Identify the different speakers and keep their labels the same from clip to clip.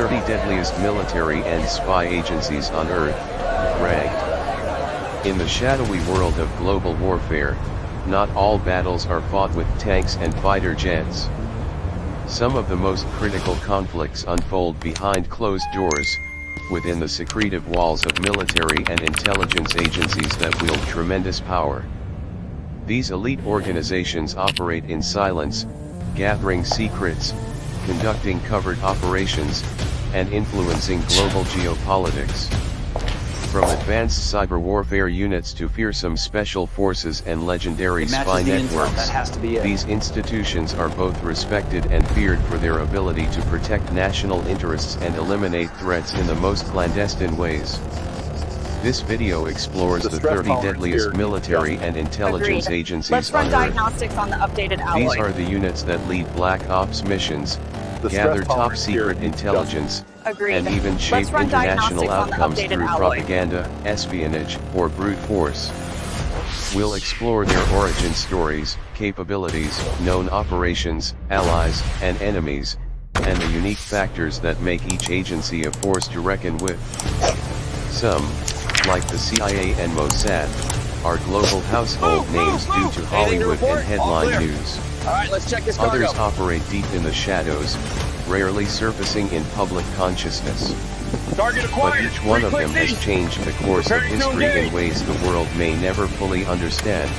Speaker 1: 30 deadliest military and spy agencies on Earth, ranked. In the shadowy world of global warfare, not all battles are fought with tanks and fighter jets. Some of the most critical conflicts unfold behind closed doors, within the secretive walls of military and intelligence agencies that wield tremendous power. These elite organizations operate in silence, gathering secrets, conducting covert operations, and influencing global geopolitics. From advanced cyber warfare units to fearsome special forces and legendary spy networks, these institutions are both respected and feared for their ability to protect national interests and eliminate threats in the most clandestine ways. This video explores the 30 deadliest military and intelligence agencies
Speaker 2: Let's run
Speaker 1: on
Speaker 2: diagnostics on the updated
Speaker 1: Earth.
Speaker 2: alloy.
Speaker 1: These are the units that lead black ops missions, gather top-secret intelligence, and even shape international outcomes through propaganda, espionage, or brute force. We'll explore their origin stories, capabilities, known operations, allies, and enemies, and the unique factors that make each agency a force to reckon with. Some, like the CIA and MOSSAD, are global household names due to Hollywood and headline news.
Speaker 3: Alright, let's check this cargo.
Speaker 1: Others operate deep in the shadows, rarely surfacing in public consciousness.
Speaker 3: Target acquired.
Speaker 1: But each one of them has changed the course of history in ways the world may never fully understand.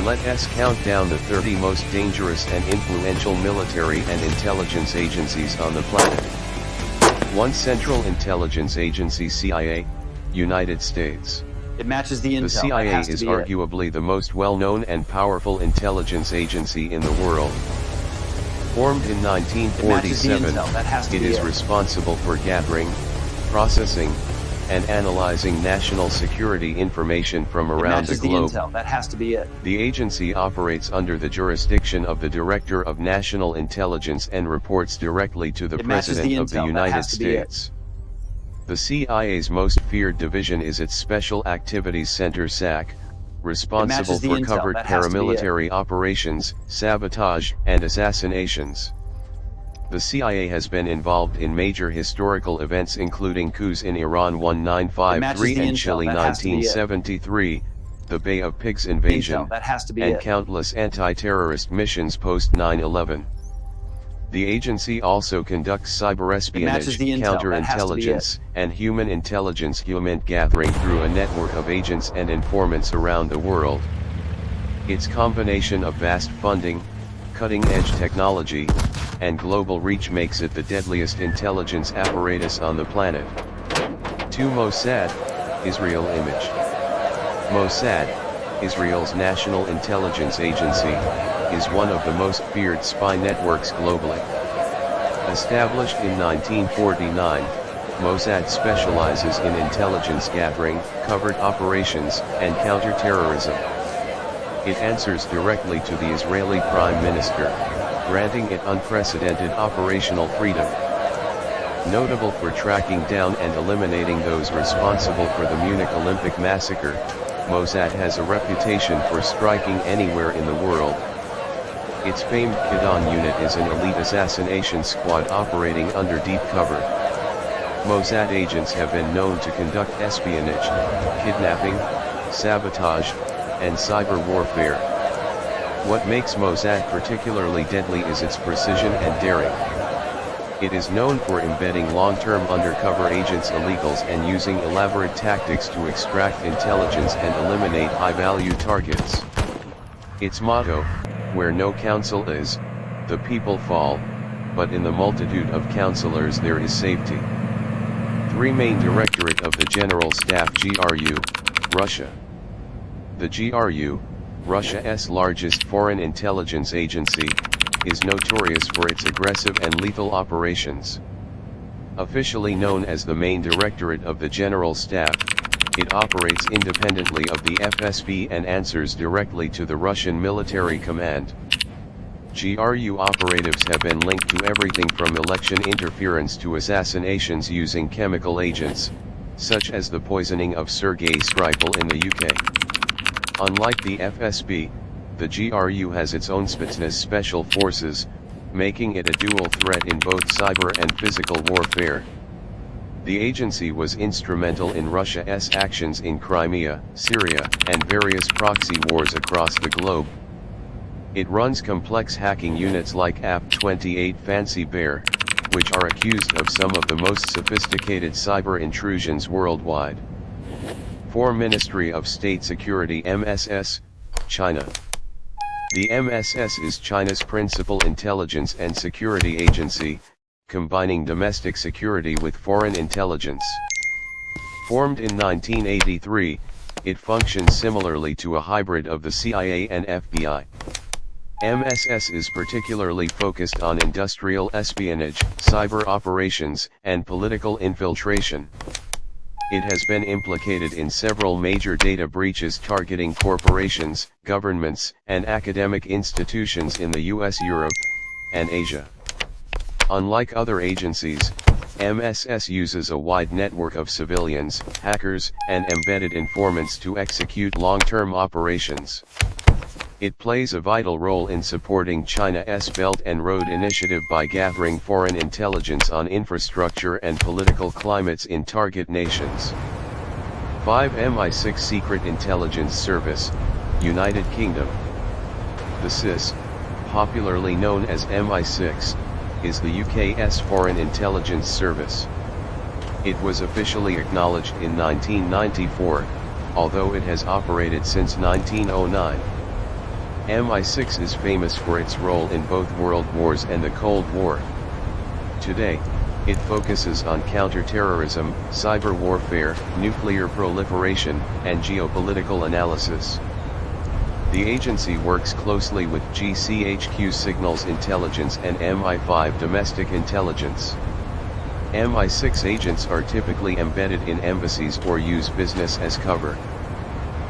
Speaker 1: Let us count down the 30 most dangerous and influential military and intelligence agencies on the planet. 1. Central Intelligence Agency CIA, United States.
Speaker 3: It matches the intel.
Speaker 1: The CIA is arguably the most well-known and powerful intelligence agency in the world. Formed in 1947, it is responsible for gathering, processing, and analyzing national security information from around the globe.
Speaker 3: That has to be it.
Speaker 1: The agency operates under the jurisdiction of the Director of National Intelligence and reports directly to the President of the United States. The CIA's most feared division is its Special Activities Center SAC, responsible for covert paramilitary operations, sabotage, and assassinations. The CIA has been involved in major historical events including coups in Iran 1953 and Chile 1973, the Bay of Pigs invasion, and countless anti-terrorist missions post 9/11. The agency also conducts cyber espionage, counterintelligence, and human intelligence gathering through a network of agents and informants around the world. Its combination of vast funding, cutting-edge technology, and global reach makes it the deadliest intelligence apparatus on the planet. 2. MOSSAD, Israel Image. MOSSAD, Israel's national intelligence agency, is one of the most feared spy networks globally. Established in 1949, MOSSAD specializes in intelligence gathering, covert operations, and counterterrorism. It answers directly to the Israeli Prime Minister, granting it unprecedented operational freedom. Notable for tracking down and eliminating those responsible for the Munich Olympic massacre, MOSSAD has a reputation for striking anywhere in the world. Its famed Kidon unit is an elite assassination squad operating under deep cover. MOSSAD agents have been known to conduct espionage, kidnapping, sabotage, and cyber warfare. What makes MOSSAD particularly deadly is its precision and daring. It is known for embedding long-term undercover agents, illegals, and using elaborate tactics to extract intelligence and eliminate high-value targets. Its motto, "Where no counsel is, the people fall, but in the multitude of counselors there is safety." 3. Main Directorate of the General Staff GRU, Russia. The GRU, Russia's largest foreign intelligence agency, is notorious for its aggressive and lethal operations. Officially known as the Main Directorate of the General Staff, it operates independently of the FSB and answers directly to the Russian military command. GRU operatives have been linked to everything from election interference to assassinations using chemical agents, such as the poisoning of Sergei Skripal in the UK. Unlike the FSB, the GRU has its own Spetsnaz special forces, making it a dual threat in both cyber and physical warfare. The agency was instrumental in Russia's actions in Crimea, Syria, and various proxy wars across the globe. It runs complex hacking units like AP-28 Fancy Bear, which are accused of some of the most sophisticated cyber intrusions worldwide. For Ministry of State Security MSS, China. The MSS is China's principal intelligence and security agency, combining domestic security with foreign intelligence. Formed in 1983, it functions similarly to a hybrid of the CIA and FBI. MSS is particularly focused on industrial espionage, cyber operations, and political infiltration. It has been implicated in several major data breaches targeting corporations, governments, and academic institutions in the US, Europe, and Asia. Unlike other agencies, MSS uses a wide network of civilians, hackers, and embedded informants to execute long-term operations. It plays a vital role in supporting China's Belt and Road Initiative by gathering foreign intelligence on infrastructure and political climates in target nations. 5. MI6 Secret Intelligence Service, United Kingdom. The SIS, popularly known as MI6, is the UK's Foreign Intelligence Service. It was officially acknowledged in 1994, although it has operated since 1909. MI6 is famous for its role in both World Wars and the Cold War. Today, it focuses on counterterrorism, cyber warfare, nuclear proliferation, and geopolitical analysis. The agency works closely with GCHQ Signals Intelligence and MI5 Domestic Intelligence. MI6 agents are typically embedded in embassies or use business as cover.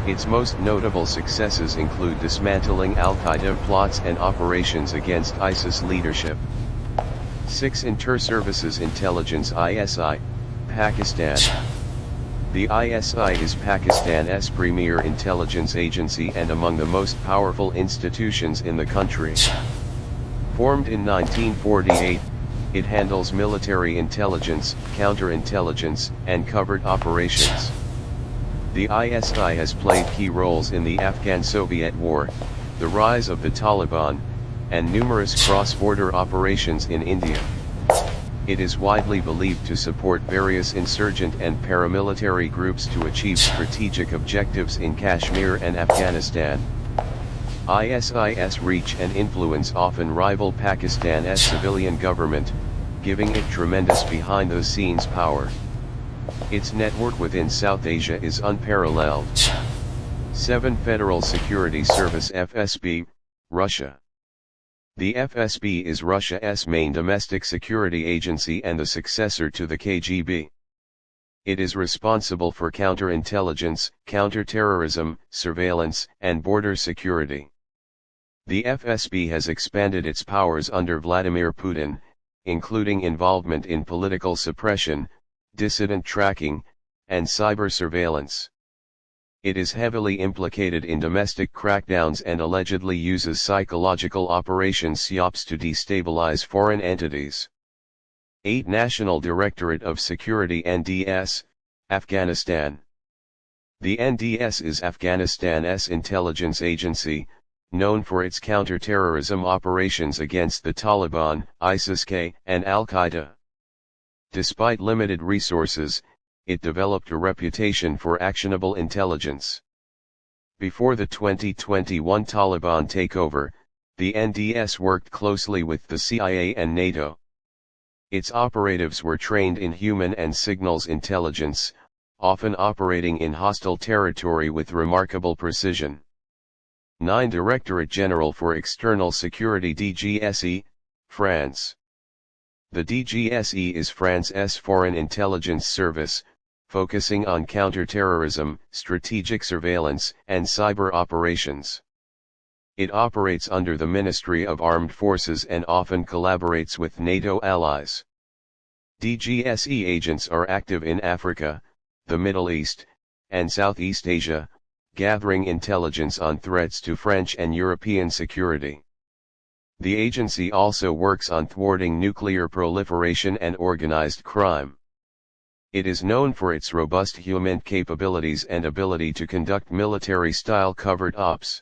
Speaker 1: Its most notable successes include dismantling Al-Qaeda plots and operations against ISIS leadership. 6. Inter-Services Intelligence ISI, Pakistan. The ISI is Pakistan's premier intelligence agency and among the most powerful institutions in the country. Formed in 1948, it handles military intelligence, counterintelligence, and covert operations. The ISI has played key roles in the Afghan-Soviet War, the rise of the Taliban, and numerous cross-border operations in India. It is widely believed to support various insurgent and paramilitary groups to achieve strategic objectives in Kashmir and Afghanistan. ISI's reach and influence often rival Pakistan's civilian government, giving it tremendous behind-the-scenes power. Its network within South Asia is unparalleled. 7. Federal Security Service FSB, Russia. The FSB is Russia's main domestic security agency and the successor to the KGB. It is responsible for counterintelligence, counterterrorism, surveillance, and border security. The FSB has expanded its powers under Vladimir Putin, including involvement in political suppression, dissident tracking, and cyber surveillance. It is heavily implicated in domestic crackdowns and allegedly uses psychological operations (SIOPs) to destabilize foreign entities. 8. National Directorate of Security NDS, Afghanistan. The NDS is Afghanistan's intelligence agency, known for its counterterrorism operations against the Taliban, ISIS-K, and Al-Qaeda. Despite limited resources, it developed a reputation for actionable intelligence. Before the 2021 Taliban takeover, the NDS worked closely with the CIA and NATO. Its operatives were trained in human and signals intelligence, often operating in hostile territory with remarkable precision. 9. Directorate General for External Security DGSE, France. The DGSE is France's foreign intelligence service, focusing on counterterrorism, strategic surveillance, and cyber operations. It operates under the Ministry of Armed Forces and often collaborates with NATO allies. DGSE agents are active in Africa, the Middle East, and Southeast Asia, gathering intelligence on threats to French and European security. The agency also works on thwarting nuclear proliferation and organized crime. It is known for its robust human capabilities and ability to conduct military-style covert ops.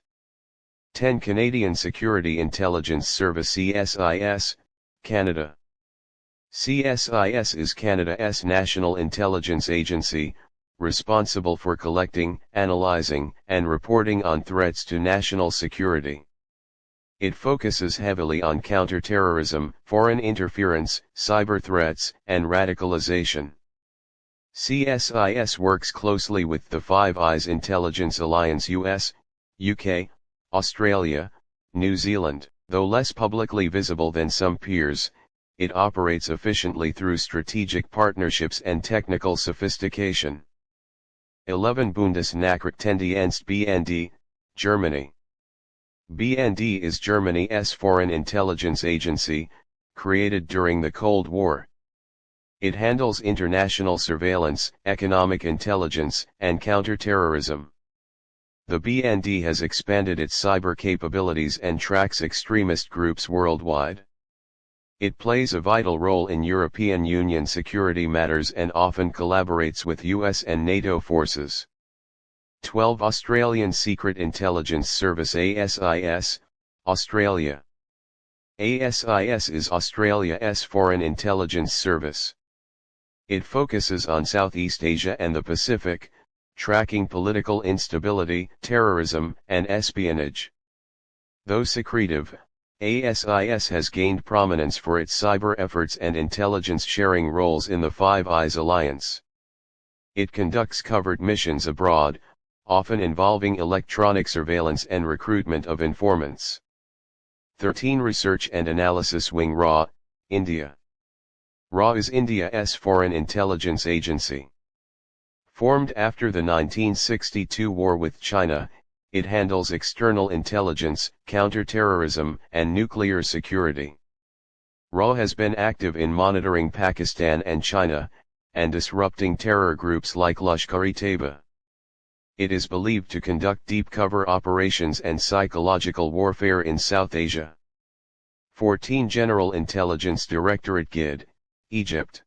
Speaker 1: 10 Canadian Security Intelligence Service CSIS, Canada. CSIS is Canada's national intelligence agency, responsible for collecting, analyzing, and reporting on threats to national security. It focuses heavily on counterterrorism, foreign interference, cyber threats, and radicalization. CSIS works closely with the Five Eyes Intelligence Alliance US, UK, Australia, New Zealand. Though less publicly visible than some peers, it operates efficiently through strategic partnerships and technical sophistication. 11 Bundesnachrichtendienst BND, Germany. BND is Germany's foreign intelligence agency, created during the Cold War. It handles international surveillance, economic intelligence, and counterterrorism. The BND has expanded its cyber capabilities and tracks extremist groups worldwide. It plays a vital role in European Union security matters and often collaborates with US and NATO forces. 12 Australian Secret Intelligence Service ASIS, Australia. ASIS is Australia's foreign intelligence service. It focuses on Southeast Asia and the Pacific, tracking political instability, terrorism, and espionage. Though secretive, ASIS has gained prominence for its cyber efforts and intelligence-sharing roles in the Five Eyes Alliance. It conducts covert missions abroad, often involving electronic surveillance and recruitment of informants. 13 Research and Analysis Wing RAW, India. RAW is India's foreign intelligence agency. Formed after the 1962 war with China, it handles external intelligence, counterterrorism, and nuclear security. RAW has been active in monitoring Pakistan and China, and disrupting terror groups like Lashkar-e-Taiba. It is believed to conduct deep cover operations and psychological warfare in South Asia. 14 General Intelligence Directorate GID, Egypt.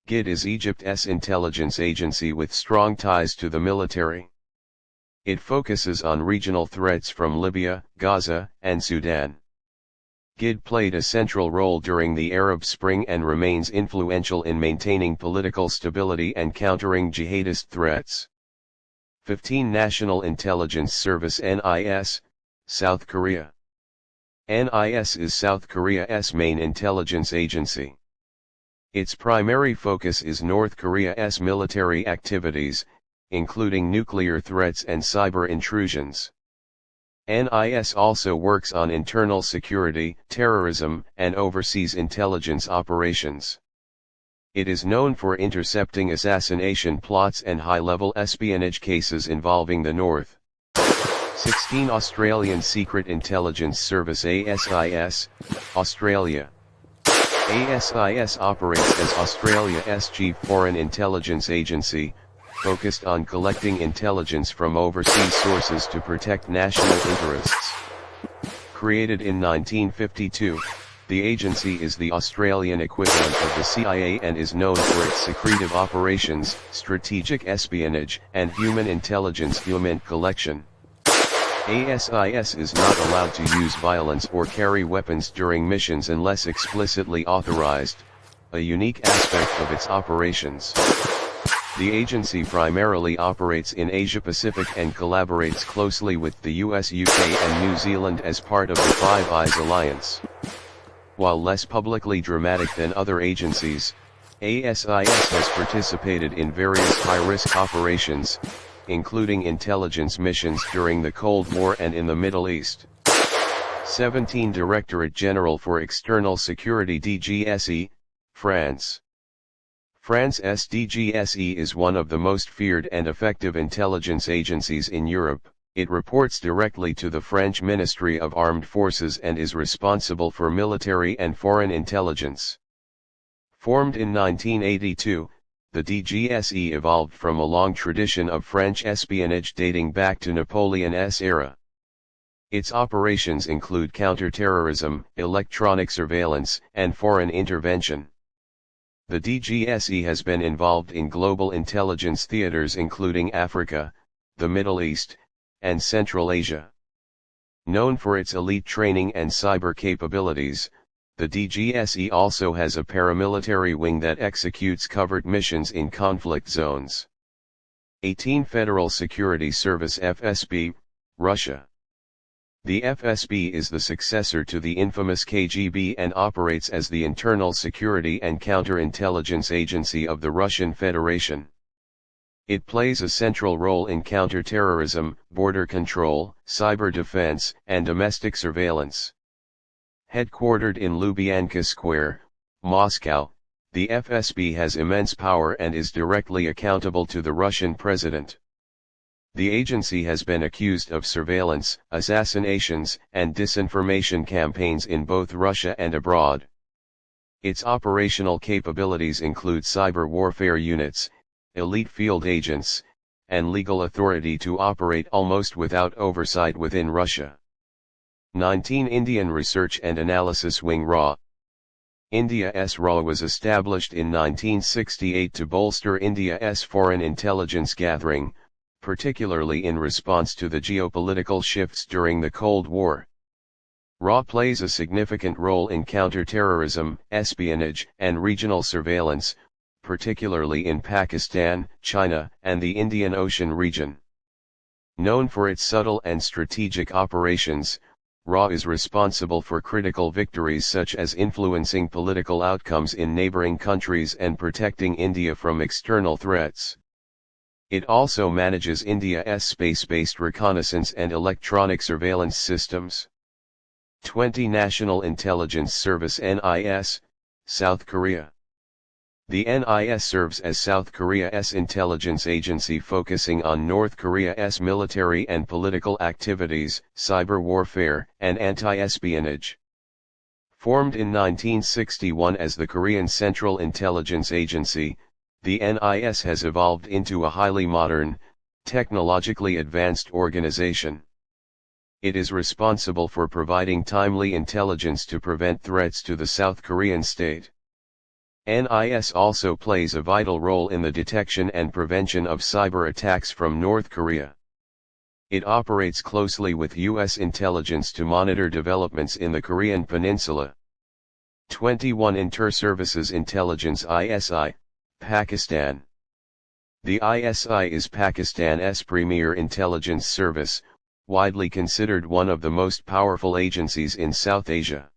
Speaker 1: GID is Egypt's intelligence agency with strong ties to the military. It focuses on regional threats from Libya, Gaza, and Sudan. GID played a central role during the Arab Spring and remains influential in maintaining political stability and countering jihadist threats. 15 National Intelligence Service NIS, South Korea. NIS is South Korea's main intelligence agency. Its primary focus is North Korea's military activities, including nuclear threats and cyber intrusions. NIS also works on internal security, terrorism, and overseas intelligence operations. It is known for intercepting assassination plots and high-level espionage cases involving the North. 16 Australian Secret Intelligence Service ASIS, Australia. ASIS operates as Australia's chief foreign intelligence agency, focused on collecting intelligence from overseas sources to protect national interests. Created in 1952, the agency is the Australian equivalent of the CIA and is known for its secretive operations, strategic espionage, and human intelligence collection. ASIS is not allowed to use violence or carry weapons during missions unless explicitly authorized, a unique aspect of its operations. The agency primarily operates in Asia-Pacific and collaborates closely with the US, UK, and New Zealand as part of the Five Eyes Alliance. While less publicly dramatic than other agencies, ASIS has participated in various high-risk operations, including intelligence missions during the Cold War and in the Middle East. 17 Directorate General for External Security DGSE, France. France's DGSE is one of the most feared and effective intelligence agencies in Europe. It reports directly to the French Ministry of Armed Forces and is responsible for military and foreign intelligence. Formed in 1982, the DGSE evolved from a long tradition of French espionage dating back to Napoleon's era. Its operations include counterterrorism, electronic surveillance, and foreign intervention. The DGSE has been involved in global intelligence theaters including Africa, the Middle East, and Central Asia. Known for its elite training and cyber capabilities, the DGSE also has a paramilitary wing that executes covert missions in conflict zones. 18 Federal Security Service FSB, Russia. The FSB is the successor to the infamous KGB and operates as the internal security and counterintelligence agency of the Russian Federation. It plays a central role in counterterrorism, border control, cyber defense, and domestic surveillance. Headquartered in Lubyanka Square, Moscow, the FSB has immense power and is directly accountable to the Russian president. The agency has been accused of surveillance, assassinations, and disinformation campaigns in both Russia and abroad. Its operational capabilities include cyber warfare units, elite field agents, and legal authority to operate almost without oversight within Russia. 19 Indian Research and Analysis Wing RAW. India's RAW was established in 1968 to bolster India's foreign intelligence gathering, particularly in response to the geopolitical shifts during the Cold War. RAW plays a significant role in counterterrorism, espionage, and regional surveillance, particularly in Pakistan, China, and the Indian Ocean region. Known for its subtle and strategic operations, RAW is responsible for critical victories such as influencing political outcomes in neighboring countries and protecting India from external threats. It also manages India's space-based reconnaissance and electronic surveillance systems. 20 National Intelligence Service NIS, South Korea. The NIS serves as South Korea's intelligence agency focusing on North Korea's military and political activities, cyber warfare, and anti-espionage. Formed in 1961 as the Korean Central Intelligence Agency, the NIS has evolved into a highly modern, technologically advanced organization. It is responsible for providing timely intelligence to prevent threats to the South Korean state. NIS also plays a vital role in the detection and prevention of cyber attacks from North Korea. It operates closely with U.S. intelligence to monitor developments in the Korean Peninsula. 21 Inter-Services Intelligence ISI, Pakistan. The ISI is Pakistan's premier intelligence service, widely considered one of the most powerful agencies in South Asia.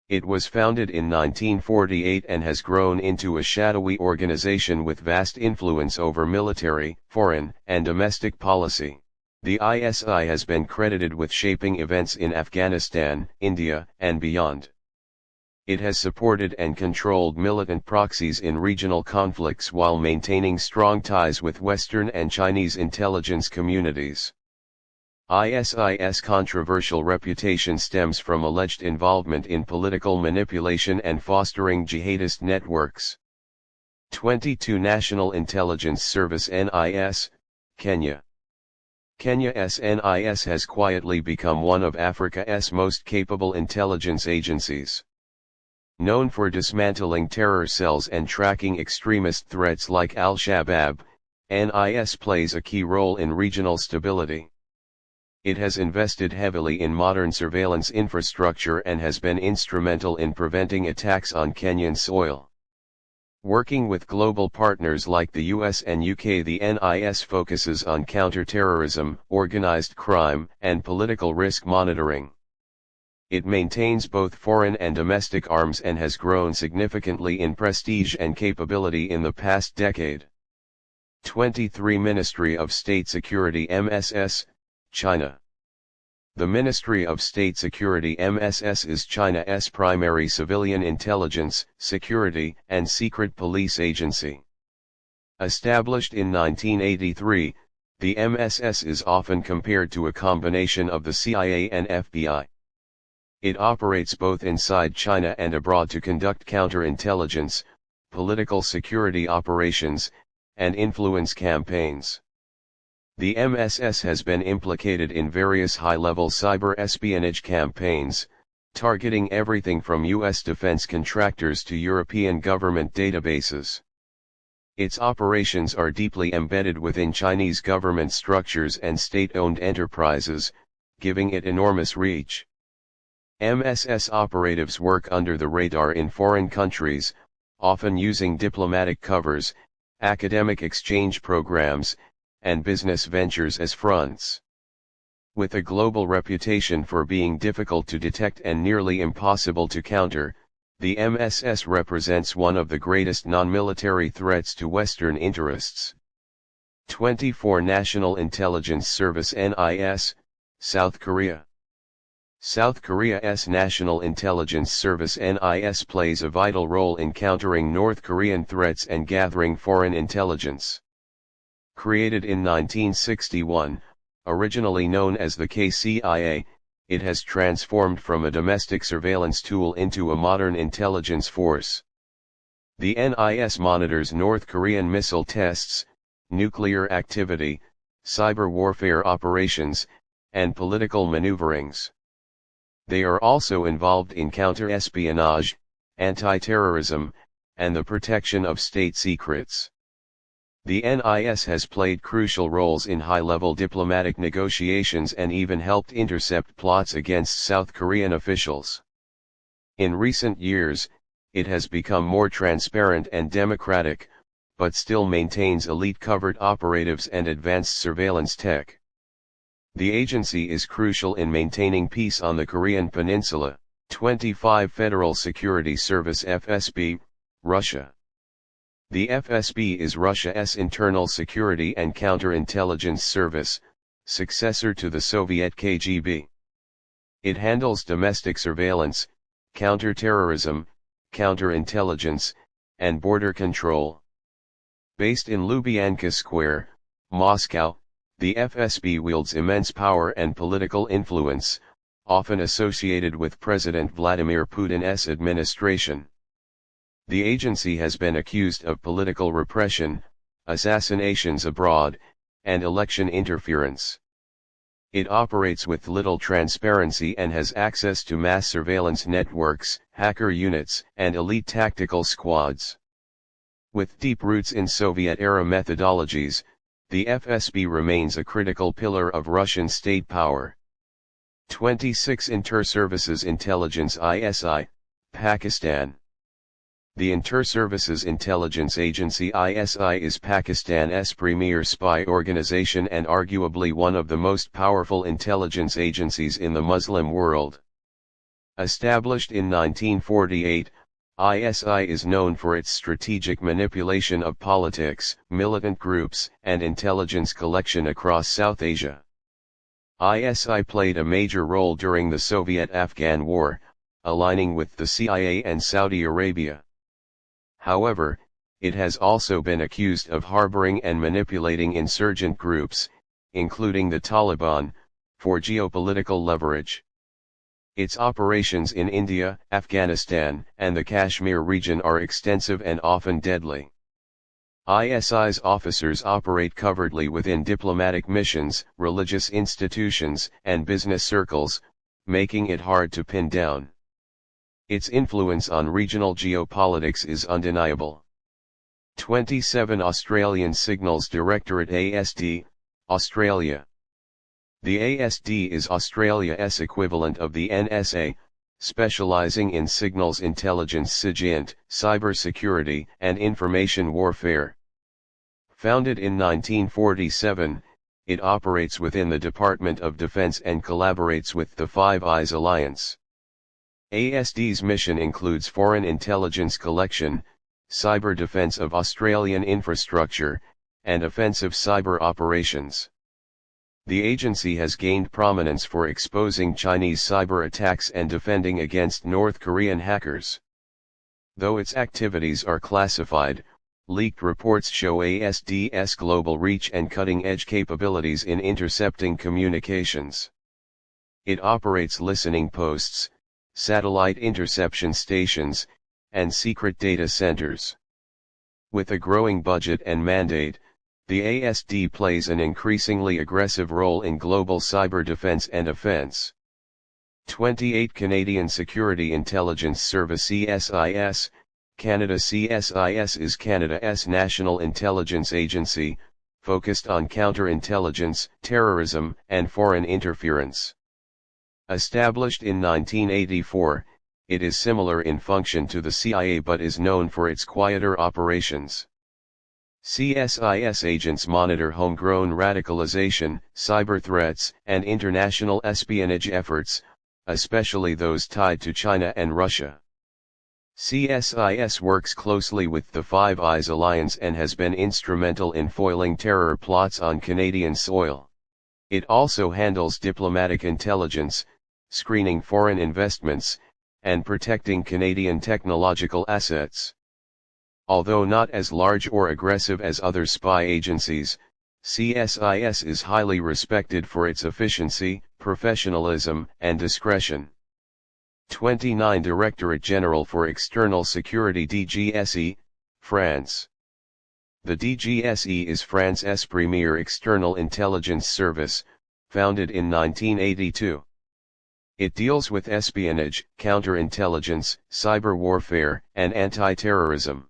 Speaker 1: It was founded in 1948 and has grown into a shadowy organization with vast influence over military, foreign, and domestic policy. The ISI has been credited with shaping events in Afghanistan, India, and beyond. It has supported and controlled militant proxies in regional conflicts while maintaining strong ties with Western and Chinese intelligence communities. ISI's controversial reputation stems from alleged involvement in political manipulation and fostering jihadist networks. 22 National Intelligence Service NIS, Kenya. Kenya's NIS has quietly become one of Africa's most capable intelligence agencies. Known for dismantling terror cells and tracking extremist threats like Al-Shabaab, NIS plays a key role in regional stability. It has invested heavily in modern surveillance infrastructure and has been instrumental in preventing attacks on Kenyan soil. Working with global partners like the US and UK, the NIS focuses on counterterrorism, organized crime, and political risk monitoring. It maintains both foreign and domestic arms and has grown significantly in prestige and capability in the past decade. 23 Ministry of State Security MSS, China. The Ministry of State Security MSS is China's primary civilian intelligence, security, and secret police agency. Established in 1983, the MSS is often compared to a combination of the CIA and FBI. It operates both inside China and abroad to conduct counterintelligence, political security operations, and influence campaigns. The MSS has been implicated in various high-level cyber espionage campaigns, targeting everything from U.S. defense contractors to European government databases. Its operations are deeply embedded within Chinese government structures and state-owned enterprises, giving it enormous reach. MSS operatives work under the radar in foreign countries, often using diplomatic covers, academic exchange programs, and business ventures as fronts. With a global reputation for being difficult to detect and nearly impossible to counter, the MSS represents one of the greatest non-military threats to Western interests. 24 National Intelligence Service (NIS), South Korea. South Korea's National Intelligence Service (NIS) plays a vital role in countering North Korean threats and gathering foreign intelligence. Created in 1961, originally known as the KCIA, it has transformed from a domestic surveillance tool into a modern intelligence force. The NIS monitors North Korean missile tests, nuclear activity, cyber warfare operations, and political maneuverings. They are also involved in counter-espionage, anti-terrorism, and the protection of state secrets. The NIS has played crucial roles in high-level diplomatic negotiations and even helped intercept plots against South Korean officials. In recent years, it has become more transparent and democratic, but still maintains elite covert operatives and advanced surveillance tech. The agency is crucial in maintaining peace on the Korean Peninsula. 25 Federal Security Service (FSB), Russia. The FSB is Russia's internal security and counterintelligence service, successor to the Soviet KGB. It handles domestic surveillance, counter-terrorism, counterintelligence, and border control. Based in Lubyanka Square, Moscow, the FSB wields immense power and political influence, often associated with President Vladimir Putin's administration. The agency has been accused of political repression, assassinations abroad, and election interference. It operates with little transparency and has access to mass surveillance networks, hacker units, and elite tactical squads. With deep roots in Soviet-era methodologies, the FSB remains a critical pillar of Russian state power. 26 Inter-Services Intelligence (ISI), Pakistan. The Inter-Services Intelligence Agency (ISI) is Pakistan's premier spy organization and arguably one of the most powerful intelligence agencies in the Muslim world. Established in 1948, ISI is known for its strategic manipulation of politics, militant groups, and intelligence collection across South Asia. ISI played a major role during the Soviet-Afghan War, aligning with the CIA and Saudi Arabia. However, it has also been accused of harboring and manipulating insurgent groups, including the Taliban, for geopolitical leverage. Its operations in India, Afghanistan, and the Kashmir region are extensive and often deadly. ISI's officers operate covertly within diplomatic missions, religious institutions, and business circles, making it hard to pin down. Its influence on regional geopolitics is undeniable. 27 Australian Signals Directorate (ASD), Australia. The ASD is Australia's equivalent of the NSA, specializing in signals intelligence, SIGINT, cybersecurity, and information warfare. Founded in 1947, it operates within the Department of Defense and collaborates with the Five Eyes Alliance. ASD's mission includes foreign intelligence collection, cyber defense of Australian infrastructure, and offensive cyber operations. The agency has gained prominence for exposing Chinese cyber attacks and defending against North Korean hackers. Though its activities are classified, leaked reports show ASD's global reach and cutting-edge capabilities in intercepting communications. It operates listening posts, satellite interception stations, and secret data centers. With a growing budget and mandate, The ASD plays an increasingly aggressive role in global cyber defense and offense. 28 Canadian Security Intelligence Service CSIS, Canada. CSIS is Canada's national intelligence agency, focused on counterintelligence, terrorism, and foreign interference. Established in 1984, it is similar in function to the CIA but is known for its quieter operations. CSIS agents monitor homegrown radicalization, cyber threats, and international espionage efforts, especially those tied to China and Russia. CSIS works closely with the Five Eyes Alliance and has been instrumental in foiling terror plots on Canadian soil. It also handles diplomatic intelligence, screening foreign investments, and protecting Canadian technological assets. Although not as large or aggressive as other spy agencies, CSIS is highly respected for its efficiency, professionalism, and discretion. 29 Directorate General for External Security DGSE, France. The DGSE is France's premier external intelligence service, founded in 1982. It deals with espionage, counterintelligence, cyber warfare, and anti-terrorism.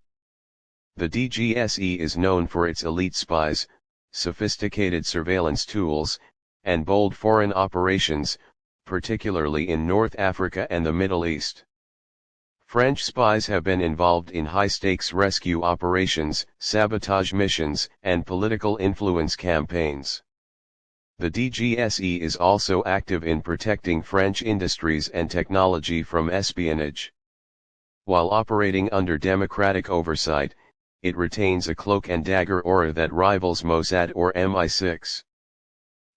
Speaker 1: The DGSE is known for its elite spies, sophisticated surveillance tools, and bold foreign operations, particularly in North Africa and the Middle East. French spies have been involved in high-stakes rescue operations, sabotage missions, and political influence campaigns. The DGSE is also active in protecting French industries and technology from espionage. While operating under democratic oversight, it retains a cloak-and-dagger aura that rivals MOSSAD or MI6.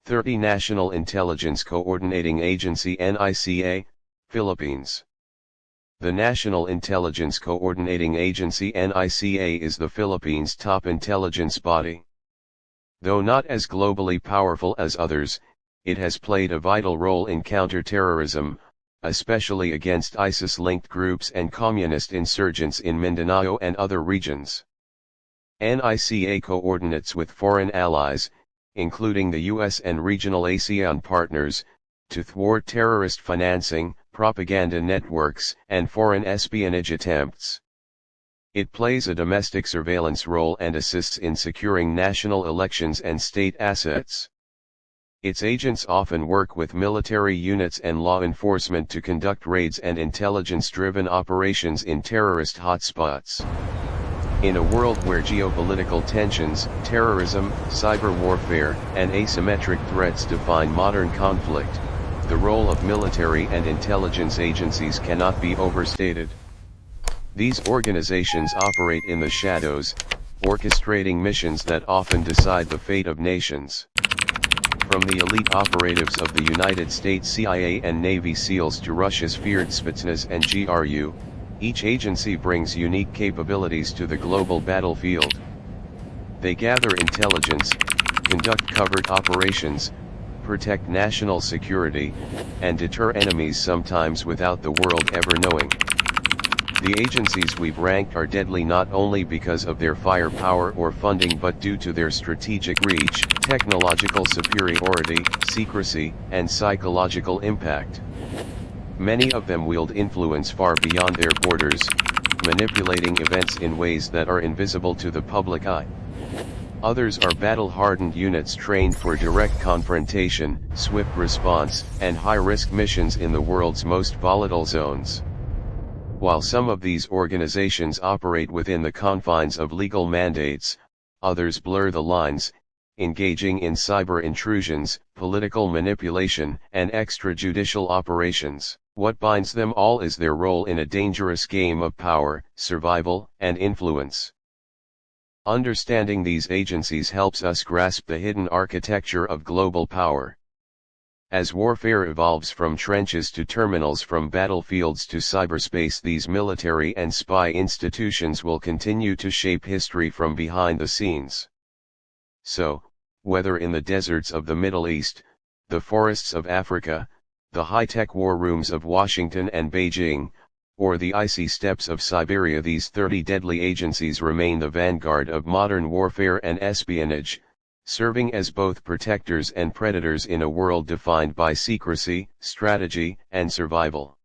Speaker 1: 30 National Intelligence Coordinating Agency NICA, Philippines. The National Intelligence Coordinating Agency NICA is the Philippines' top intelligence body. Though not as globally powerful as others, it has played a vital role in counter-terrorism, especially against ISIS-linked groups and communist insurgents in Mindanao and other regions. NICA coordinates with foreign allies, including the US and regional ASEAN partners, to thwart terrorist financing, propaganda networks, and foreign espionage attempts. It plays a domestic surveillance role and assists in securing national elections and state assets. Its agents often work with military units and law enforcement to conduct raids and intelligence-driven operations in terrorist hotspots. In a world where geopolitical tensions, terrorism, cyber warfare, and asymmetric threats define modern conflict, the role of military and intelligence agencies cannot be overstated. These organizations operate in the shadows, orchestrating missions that often decide the fate of nations. From the elite operatives of the United States CIA and Navy SEALs to Russia's feared Spetsnaz and GRU, each agency brings unique capabilities to the global battlefield. They gather intelligence, conduct covert operations, protect national security, and deter enemies sometimes without the world ever knowing. The agencies we've ranked are deadly not only because of their firepower or funding but due to their strategic reach, technological superiority, secrecy, and psychological impact. Many of them wield influence far beyond their borders, manipulating events in ways that are invisible to the public eye. Others are battle-hardened units trained for direct confrontation, swift response, and high-risk missions in the world's most volatile zones. While some of these organizations operate within the confines of legal mandates, others blur the lines, engaging in cyber intrusions, political manipulation, and extrajudicial operations. What binds them all is their role in a dangerous game of power, survival, and influence. Understanding these agencies helps us grasp the hidden architecture of global power. As warfare evolves from trenches to terminals, from battlefields to cyberspace, these military and spy institutions will continue to shape history from behind the scenes. So, whether in the deserts of the Middle East, the forests of Africa, the high-tech war rooms of Washington and Beijing, or the icy steppes of Siberia. These 30 deadly agencies remain the vanguard of modern warfare and espionage, serving as both protectors and predators in a world defined by secrecy, strategy, and survival.